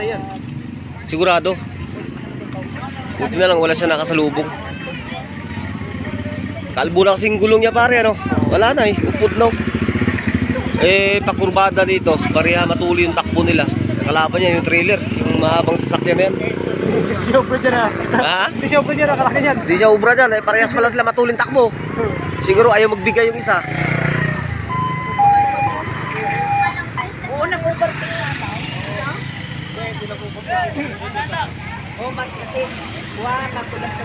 yan. Sigurado. Buti na lang wala siya nakasalubong. Kalbo na kasing gulong niya pare, ano? Wala na eh, upod na. Pakurbada dito, pareha matuloy yung takbo nila. Kalaban niya yung trailer, yung mahabang sasakyan na yan. Hindi siya ubra dyan, ha? Ha? Hindi siya ubra dyan, kalaki yan. Hindi siya ubra dyan, parehas pala sila matuloy yung takbo. Siguro ayaw magbigay yung isa. Oo, nag-overtake na ba? Oo, bakit kasi? Wala, nakulat ko.